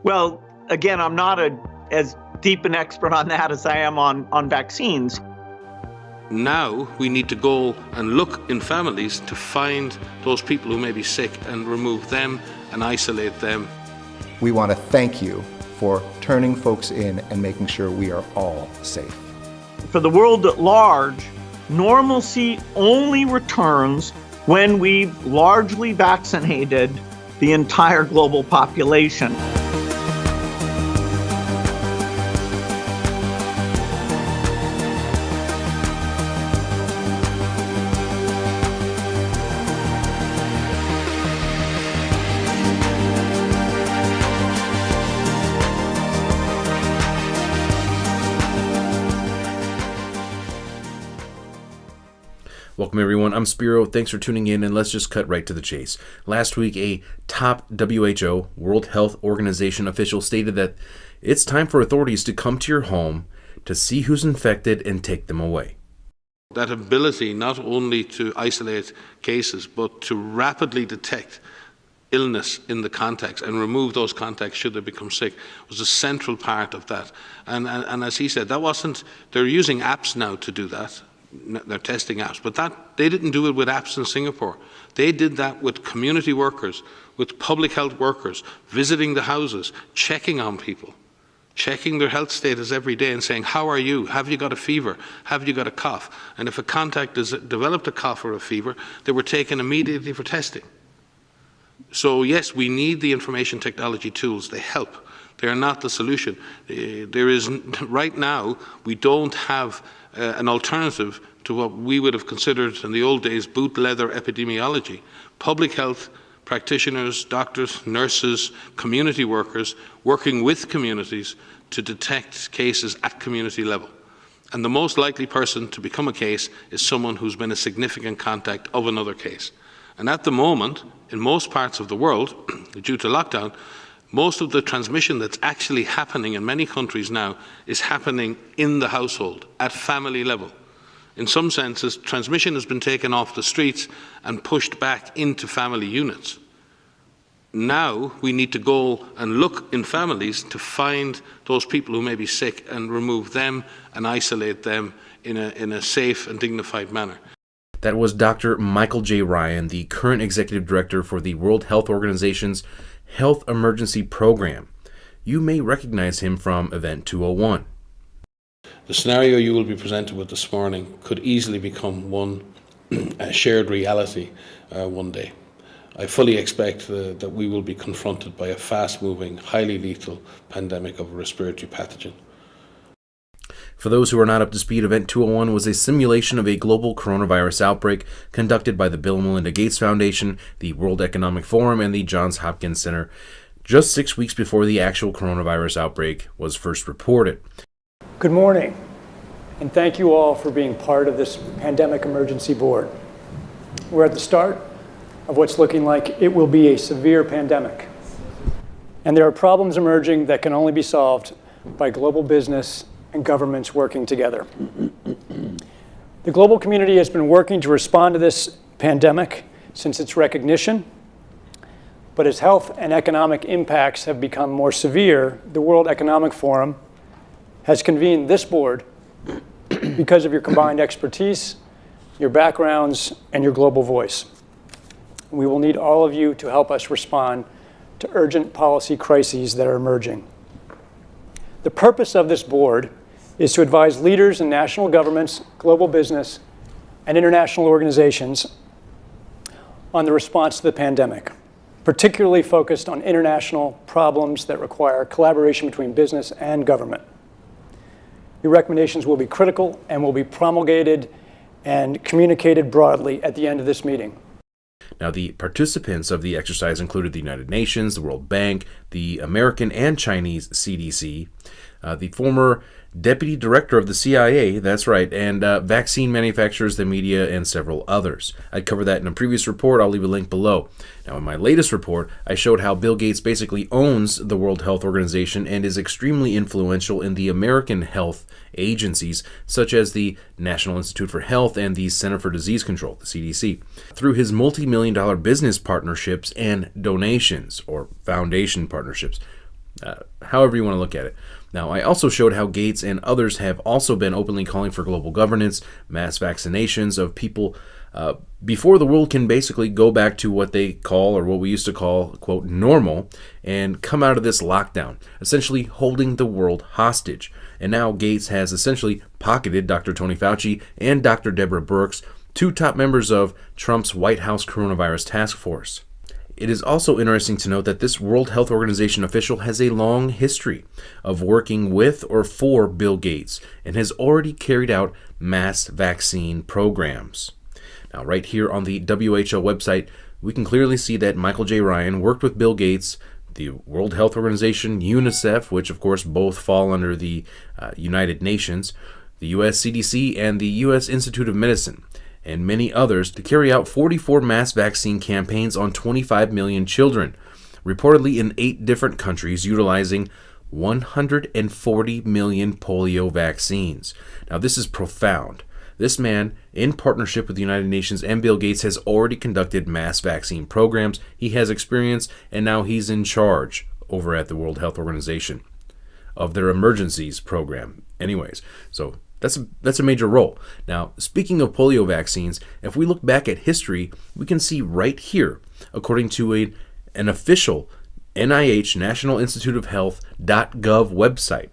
Well, again, I'm not as deep an expert on that as I am on vaccines. Now we need to go and look in families to find those people who may be sick and remove them and isolate them. We want to thank you for turning folks in and making sure we are all safe. For the world at large, normalcy only returns when we've largely vaccinated the entire global population. Welcome everyone, I'm Spiro. Thanks for tuning in, and let's just cut right to the chase. Last week, a top WHO, World Health Organization official stated that it's time for authorities to come to your home to see who's infected and take them away. That ability not only to isolate cases, but to rapidly detect illness in the context and remove those contacts should they become sick was a central part of that. And as he said, that wasn't, they're using apps now to do that. They're testing apps, but they didn't do it with apps in Singapore. They did that with community workers, with public health workers, visiting the houses, checking on people, checking their health status every day and saying, how are you? Have you got a fever? Have you got a cough? And if a contact has developed a cough or a fever, they were taken immediately for testing. So yes, we need the information technology tools. They help. They are not the solution. Right now, we don't have an alternative to what we would have considered in the old days boot leather epidemiology. Public health practitioners, doctors, nurses, community workers working with communities to detect cases at community level. And the most likely person to become a case is someone who's been a significant contact of another case. And at the moment, in most parts of the world, due to lockdown, most of the transmission that's actually happening in many countries now is happening in the household, at family level. In some senses, transmission has been taken off the streets and pushed back into family units. Now we need to go and look in families to find those people who may be sick and remove them and isolate them in a safe and dignified manner. That was Dr. Michael J. Ryan, the current executive director for the World Health Organization's Health Emergency Program. You may recognize him from Event 201. The scenario you will be presented with this morning could easily become one shared reality one day. I fully expect that we will be confronted by a fast-moving, highly lethal pandemic of a respiratory pathogen. For those who are not up to speed, Event 201 was a simulation of a global coronavirus outbreak conducted by the Bill and Melinda Gates Foundation, the World Economic Forum, and the Johns Hopkins Center, just 6 weeks before the actual coronavirus outbreak was first reported. Good morning, and thank you all for being part of this Pandemic Emergency Board. We're at the start of what's looking like it will be a severe pandemic. And there are problems emerging that can only be solved by global business and governments working together. The global community has been working to respond to this pandemic since its recognition, but as health and economic impacts have become more severe, the World Economic Forum has convened this board because of your combined expertise, your backgrounds, and your global voice. We will need all of you to help us respond to urgent policy crises that are emerging. The purpose of this board is to advise leaders in national governments, global business, and international organizations on the response to the pandemic, particularly focused on international problems that require collaboration between business and government. Your recommendations will be critical and will be promulgated and communicated broadly at the end of this meeting. Now, the participants of the exercise included the United Nations, the World Bank, the American and Chinese CDC, the former deputy director of the CIA, that's right, and vaccine manufacturers, the media, and several others. I covered that in a previous report. I'll leave a link below. Now, in my latest report, I showed how Bill Gates basically owns the World Health Organization and is extremely influential in the American health agencies, such as the National Institute for Health and the Center for Disease Control, the CDC, through his multi-million-dollar business partnerships and donations, or foundation partnerships. however you want to look at it. Now, I also showed how Gates and others have also been openly calling for global governance, mass vaccinations of people before the world can basically go back to what they call, or what we used to call, quote, normal, and come out of this lockdown, essentially holding the world hostage. And now Gates has essentially pocketed Dr. Tony Fauci and Dr. Deborah Birx, two top members of Trump's White House coronavirus task force. It is also interesting to note that this World Health Organization official has a long history of working with or for Bill Gates and has already carried out mass vaccine programs. Now, right here on the WHO website, we can clearly see that Michael J. Ryan worked with Bill Gates, the World Health Organization, UNICEF, which of course both fall under the United Nations, the US CDC, and the US Institute of Medicine, and many others, to carry out 44 mass vaccine campaigns on 25 million children, reportedly in 8 different countries, utilizing 140 million polio vaccines. Now, this is profound. This man, in partnership with the United Nations and Bill Gates, has already conducted mass vaccine programs. He has experience, and now he's in charge over at the World Health Organization of their emergencies program. Anyways, so that's a major role. Now, speaking of polio vaccines, if we look back at history, we can see right here, according to an official NIH, National Institute of Health.gov website,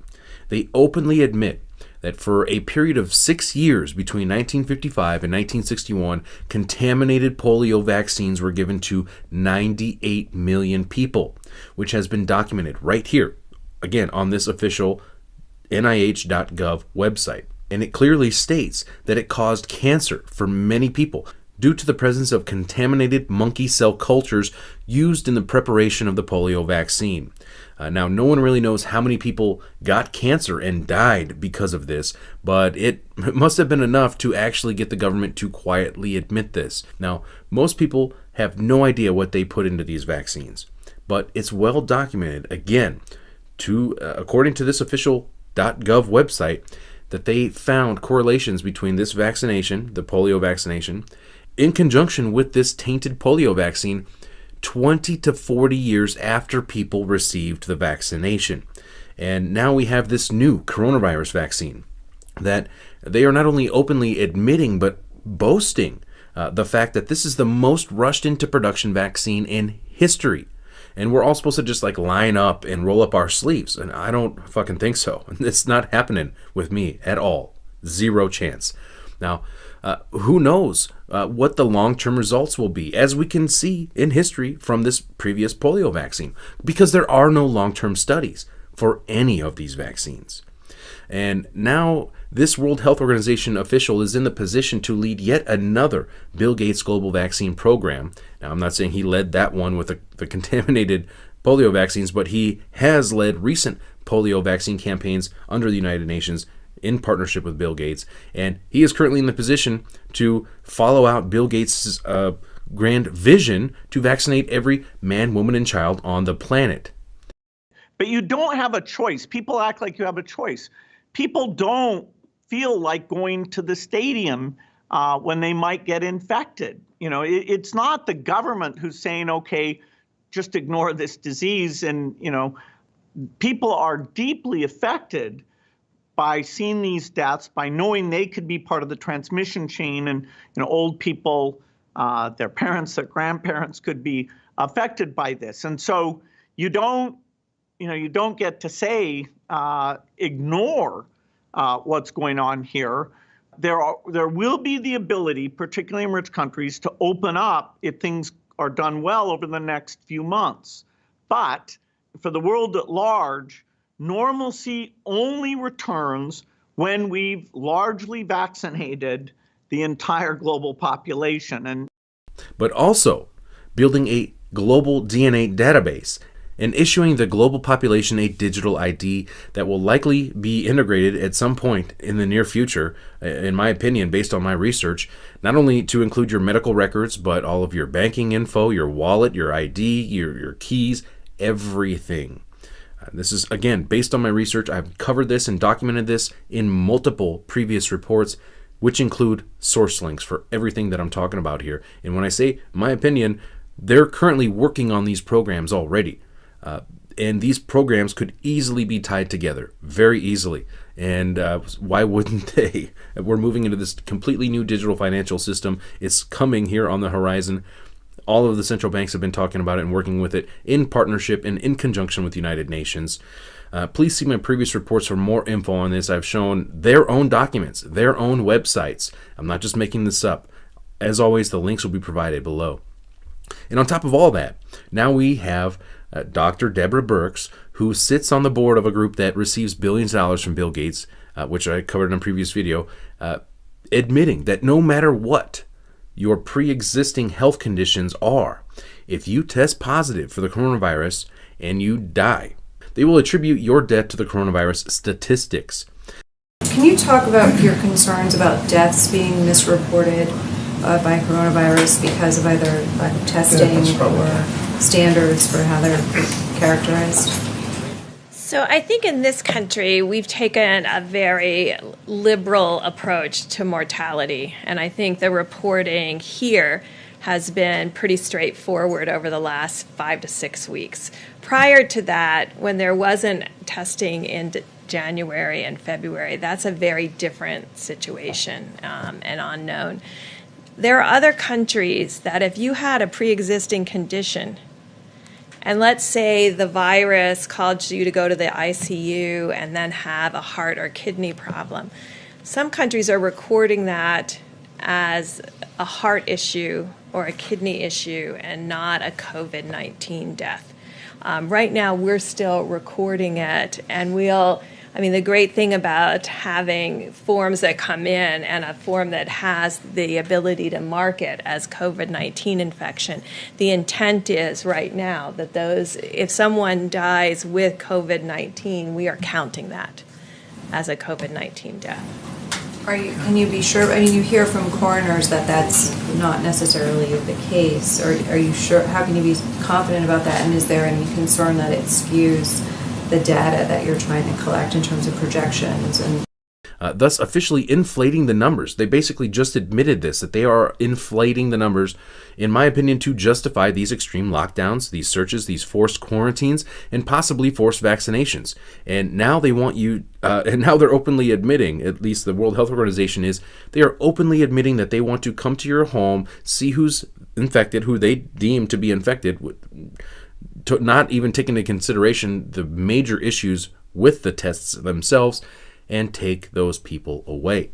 they openly admit that for a period of 6 years between 1955 and 1961, contaminated polio vaccines were given to 98 million people, which has been documented right here, again, on this official NIH.gov website. And it clearly states that it caused cancer for many people due to the presence of contaminated monkey cell cultures used in the preparation of the polio vaccine. Now, no one really knows how many people got cancer and died because of this, but it must have been enough to actually get the government to quietly admit this. Now, most people have no idea what they put into these vaccines, but it's well documented, again, according to this official .gov website, that they found correlations between this vaccination, the polio vaccination, in conjunction with this tainted polio vaccine 20 to 40 years after people received the vaccination. And now we have this new coronavirus vaccine that they are not only openly admitting but boasting the fact that this is the most rushed into production vaccine in history. And we're all supposed to just like line up and roll up our sleeves. And I don't fucking think so. It's not happening with me at all. Zero chance. Now, who knows what the long-term results will be, as we can see in history from this previous polio vaccine, because there are no long-term studies for any of these vaccines. And now this World Health Organization official is in the position to lead yet another Bill Gates global vaccine program. Now, I'm not saying he led that one with the contaminated polio vaccines, but he has led recent polio vaccine campaigns under the United Nations in partnership with Bill Gates, and he is currently in the position to follow out Bill Gates' grand vision to vaccinate every man, woman, and child on the planet. But you don't have a choice. People act like you have a choice. People don't feel like going to the stadium when they might get infected. You know, it's not the government who's saying, okay, just ignore this disease. And, you know, people are deeply affected by seeing these deaths, by knowing they could be part of the transmission chain, and old people, their parents, their grandparents could be affected by this. And so you don't get to say ignore what's going on here. There will be the ability, particularly in rich countries, to open up if things are done well over the next few months. But for the world at large, normalcy only returns when we've largely vaccinated the entire global population. But also building a global DNA database and issuing the global population a digital ID that will likely be integrated at some point in the near future, in my opinion, based on my research, not only to include your medical records, but all of your banking info, your wallet, your ID, your keys, everything. This is, again, based on my research. I've covered this and documented this in multiple previous reports, which include source links for everything that I'm talking about here. And when I say my opinion, they're currently working on these programs already. And these programs could easily be tied together, very easily. And why wouldn't they? We're moving into this completely new digital financial system. It's coming here on the horizon. All of the central banks have been talking about it and working with it in partnership and in conjunction with the United Nations. Please see my previous reports for more info on this. I've shown their own documents, their own websites. I'm not just making this up. As always, the links will be provided below. And on top of all that, now we have Dr. Deborah Birx, who sits on the board of a group that receives billions of dollars from Bill Gates, which I covered in a previous video, admitting that no matter what your pre-existing health conditions are, if you test positive for the coronavirus and you die, they will attribute your death to the coronavirus statistics. Can you talk about your concerns about deaths being misreported by coronavirus because of either lack of testing or standards for how they're characterized? So I think in this country, we've taken a very liberal approach to mortality. And I think the reporting here has been pretty straightforward over the last 5 to 6 weeks. Prior to that, when there wasn't testing in January and February, that's a very different situation and unknown. There are other countries that if you had a pre-existing condition, and let's say the virus caused you to go to the ICU and then have a heart or kidney problem, some countries are recording that as a heart issue or a kidney issue and not a COVID-19 death. Right now, we're still recording it, and the great thing about having forms that come in and a form that has the ability to mark it as COVID-19 infection, the intent is right now that if someone dies with COVID-19, we are counting that as a COVID-19 death. Can you be sure? You hear from coroners that that's not necessarily the case. Are you sure? How can you be confident about that? And is there any concern that it skews the data that you're trying to collect in terms of projections and thus officially inflating the numbers? They basically just admitted this, that they are inflating the numbers, in my opinion, to justify these extreme lockdowns, these searches, these forced quarantines, and possibly forced vaccinations. And now they want you, and now they're openly admitting, at least the World Health Organization is, they are openly admitting that they want to come to your home, see who's infected, who they deem to be infected, not even take into consideration the major issues with the tests themselves, and take those people away.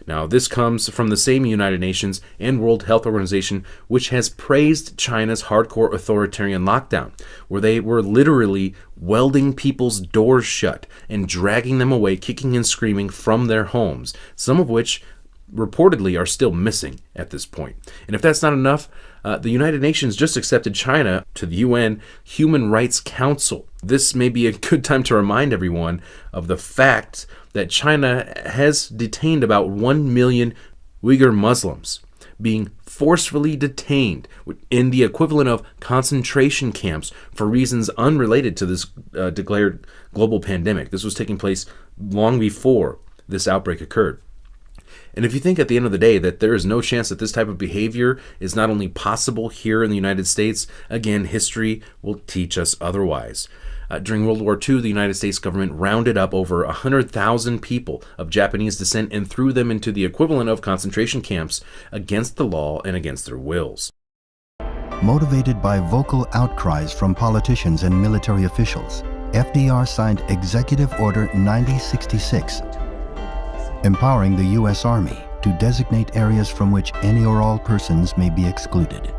Now, this comes from the same United Nations and World Health Organization, which has praised China's hardcore authoritarian lockdown, where they were literally welding people's doors shut and dragging them away, kicking and screaming from their homes, some of which reportedly are still missing at this point. And if that's not enough, the United Nations just accepted China to the UN Human Rights Council. This may be a good time to remind everyone of the fact that China has detained about 1 million Uyghur Muslims, being forcefully detained in the equivalent of concentration camps for reasons unrelated to this declared global pandemic. This was taking place long before this outbreak occurred. And if you think at the end of the day that there is no chance that this type of behavior is not only possible here in the United States, again, history will teach us otherwise. During World War II, the United States government rounded up over 100,000 people of Japanese descent and threw them into the equivalent of concentration camps against the law and against their wills. Motivated by vocal outcries from politicians and military officials, FDR signed Executive Order 9066, empowering the U.S. Army to designate areas from which any or all persons may be excluded.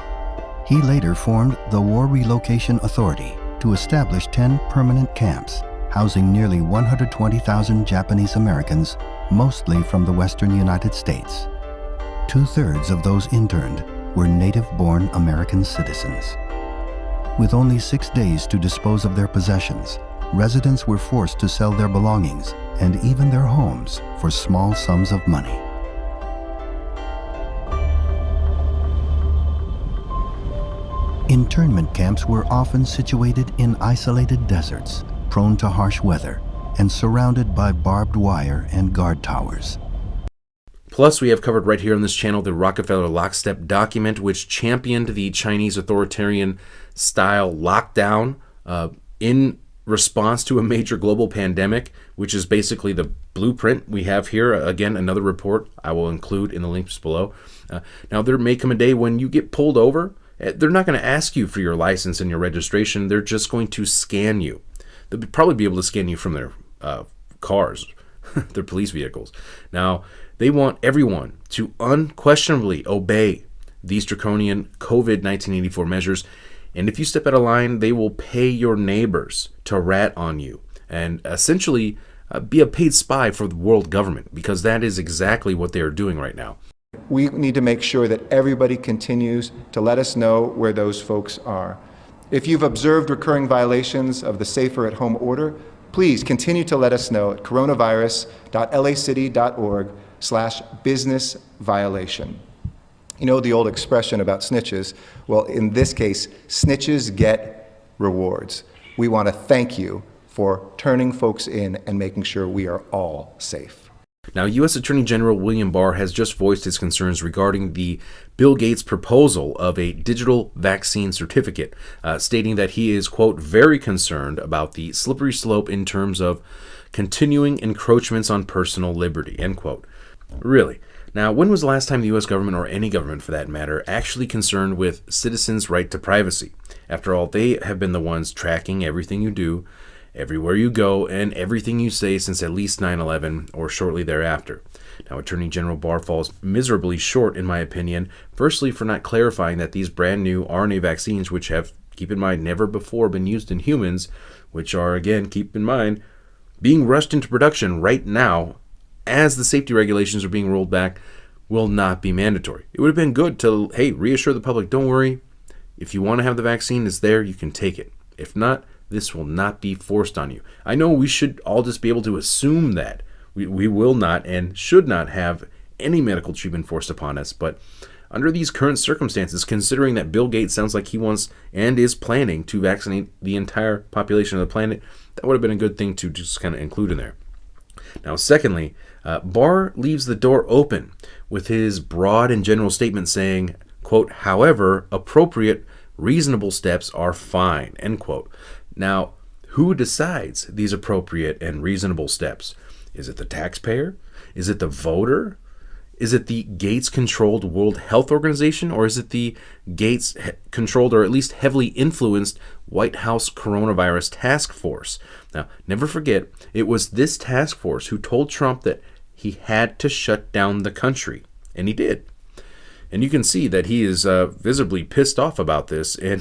He later formed the War Relocation Authority to establish 10 permanent camps, housing nearly 120,000 Japanese Americans, mostly from the western United States. 2/3 of those interned were native-born American citizens. With only 6 days to dispose of their possessions, residents were forced to sell their belongings and even their homes for small sums of money. Internment camps were often situated in isolated deserts, prone to harsh weather, and surrounded by barbed wire and guard towers. Plus, we have covered right here on this channel the Rockefeller Lockstep document, which championed the Chinese authoritarian style lockdown in response to a major global pandemic, which is basically the blueprint we have here. Again, another report I will include in the links below. Now, there may come a day when you get pulled over. They're not going to ask you for your license and your registration. They're just going to scan you. They'll probably be able to scan you from their cars, their police vehicles. Now, they want everyone to unquestionably obey these draconian COVID 1984 measures. And if you step out of line, they will pay your neighbors to rat on you and essentially be a paid spy for the world government, because that is exactly what they are doing right now. We need to make sure that everybody continues to let us know where those folks are. If you've observed recurring violations of the Safer at Home order, please continue to let us know at coronavirus.lacity.org/business violation. You know the old expression about snitches? Well, in this case, snitches get rewards. We want to thank you for turning folks in and making sure we are all safe. Now, U.S. Attorney General William Barr has just voiced his concerns regarding the Bill Gates proposal of a digital vaccine certificate, stating that he is, quote, very concerned about the slippery slope in terms of continuing encroachments on personal liberty, end quote. Really? Now, when was the last time the U.S. government, or any government for that matter, actually concerned with citizens' right to privacy? After all, they have been the ones tracking everything you do, everywhere you go, and everything you say since at least 9/11 or shortly thereafter. Now, Attorney General Barr falls miserably short, in my opinion, firstly for not clarifying that these brand new RNA vaccines, which have, keep in mind, never before been used in humans, which are, again, keep in mind, being rushed into production right now as the safety regulations are being rolled back, will not be mandatory. It would have been good to, hey, reassure the public, don't worry, if you want to have the vaccine, it's there, you can take it. If not, this will not be forced on you. I know we should all just be able to assume that. We will not and should not have any medical treatment forced upon us, but under these current circumstances, considering that Bill Gates sounds like he wants and is planning to vaccinate the entire population of the planet, that would have been a good thing to just kind of include in there. Now, secondly, Barr leaves the door open with his broad and general statement saying, quote, however, appropriate, reasonable steps are fine, end quote. Now, who decides these appropriate and reasonable steps? Is it the taxpayer? Is it the voter? Is it the Gates-controlled World Health Organization? Or is it the Gates-controlled, or at least heavily influenced, White House Coronavirus Task Force? Now, never forget, it was this task force who told Trump that he had to shut down the country. And he did. And you can see that he is visibly pissed off about this in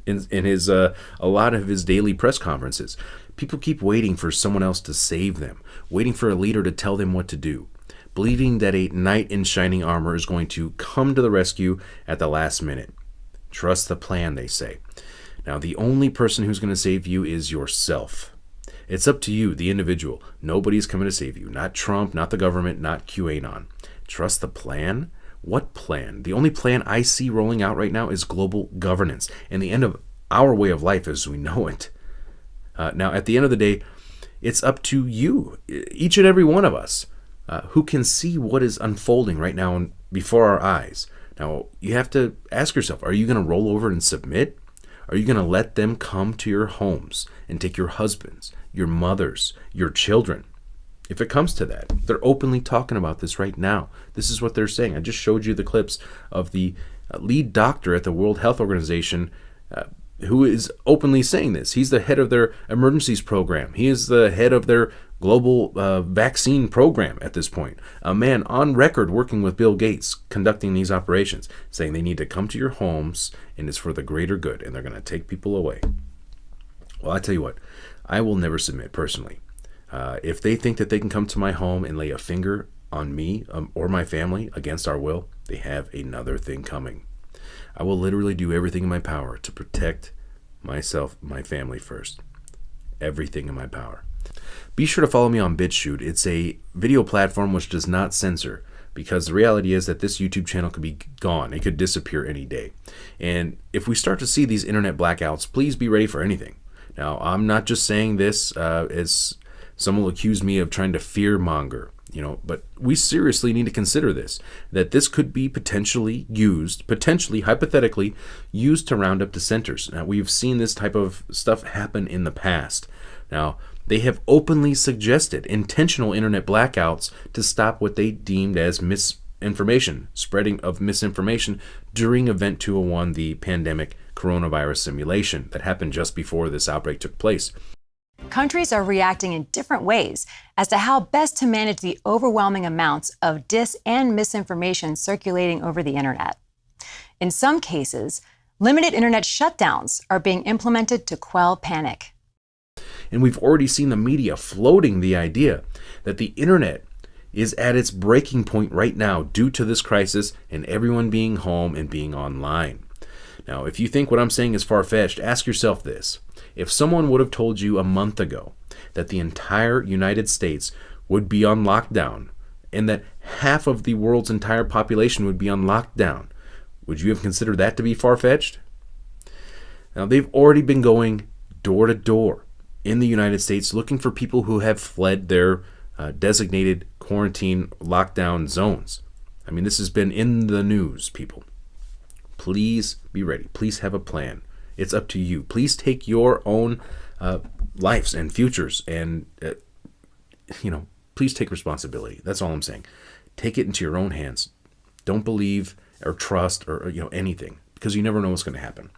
his a lot of his daily press conferences. People keep waiting for someone else to save them, waiting for a leader to tell them what to do, believing that a knight in shining armor is going to come to the rescue at the last minute. Trust the plan, they say. Now, the only person who's going to save you is yourself. It's up to you, the individual. Nobody's coming to save you. Not Trump, not the government, not QAnon. Trust the plan? What plan? The only plan I see rolling out right now is global governance and the end of our way of life as we know it. Now, at the end of the day, it's up to you, each and every one of us, who can see what is unfolding right now before our eyes. Now, you have to ask yourself, are you going to roll over and submit? Are you going to let them come to your homes and take your husbands, your mothers, your children? If it comes to that, they're openly talking about this right now. This is what they're saying. I just showed you the clips of the lead doctor at the World Health Organization who is openly saying this. He's the head of their emergencies program. He is the head of their global vaccine program at this point. A man on record working with Bill Gates conducting these operations, saying they need to come to your homes and it's for the greater good and they're going to take people away. Well, I tell you what, I will never submit personally. If they think that they can come to my home and lay a finger on me or my family against our will, they have another thing coming. I will literally do everything in my power to protect myself, my family first. Everything in my power. Be sure to follow me on BitChute. It's a video platform which does not censor, because the reality is that this YouTube channel could be gone. It could disappear any day. And if we start to see these internet blackouts, please be ready for anything. Now, I'm not just saying this as someone will accuse me of trying to fear monger, but we seriously need to consider this, that this could be potentially, hypothetically used to round up dissenters. Now, we've seen this type of stuff happen in the past. Now, they have openly suggested intentional internet blackouts to stop what they deemed as misinformation, spreading of misinformation during Event 201, the pandemic coronavirus simulation that happened just before this outbreak took place. Countries are reacting in different ways as to how best to manage the overwhelming amounts of dis and misinformation circulating over the internet. In some cases, limited internet shutdowns are being implemented to quell panic. And we've already seen the media floating the idea that the internet is at its breaking point right now due to this crisis and everyone being home and being online. Now, if you think what I'm saying is far-fetched, ask yourself this. If someone would have told you a month ago that the entire United States would be on lockdown and that half of the world's entire population would be on lockdown, would you have considered that to be far-fetched? Now, they've already been going door to door in the United States looking for people who have fled their designated quarantine lockdown zones. I mean, this has been in the news, people. Please be ready. Please have a plan. It's up to you. Please take your own lives and futures and, please take responsibility. That's all I'm saying. Take it into your own hands. Don't believe or trust or anything, because you never know what's going to happen.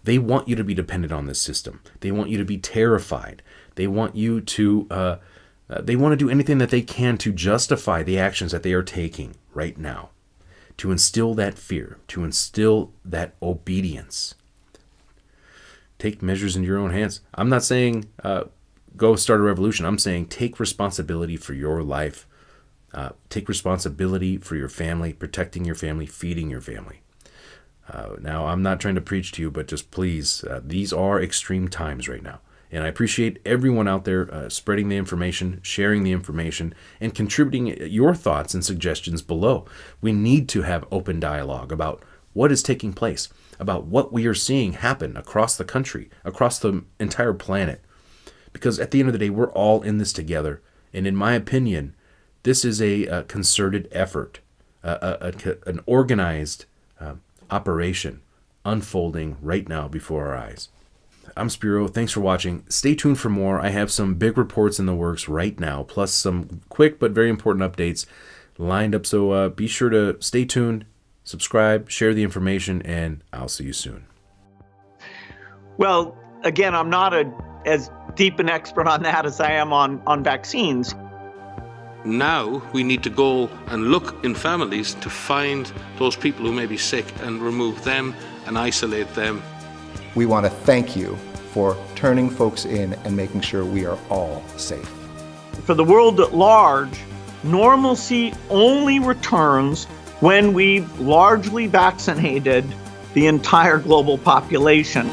They want you to be dependent on this system. They want you to be terrified. They want you to, they want to do anything that they can to justify the actions that they are taking right now, to instill that fear, to instill that obedience. Take measures in your own hands. I'm not saying go start a revolution. I'm saying take responsibility for your life. Take responsibility for your family, protecting your family, feeding your family. Now, I'm not trying to preach to you, but just please, these are extreme times right now. And I appreciate everyone out there spreading the information, sharing the information, and contributing your thoughts and suggestions below. We need to have open dialogue about what is taking place, about what we are seeing happen across the country, across the entire planet. Because at the end of the day, we're all in this together. And in my opinion, this is a concerted effort, an organized operation unfolding right now before our eyes. I'm Spiro. Thanks for watching. Stay tuned for more. I have some big reports in the works right now, plus some quick but very important updates lined up. So be sure to stay tuned, subscribe, share the information, and I'll see you soon. Well, again, I'm not as deep an expert on that as I am on vaccines. Now we need to go and look in families to find those people who may be sick and remove them and isolate them. We want to thank you for turning folks in and making sure we are all safe. For the world at large, normalcy only returns when we've largely vaccinated the entire global population.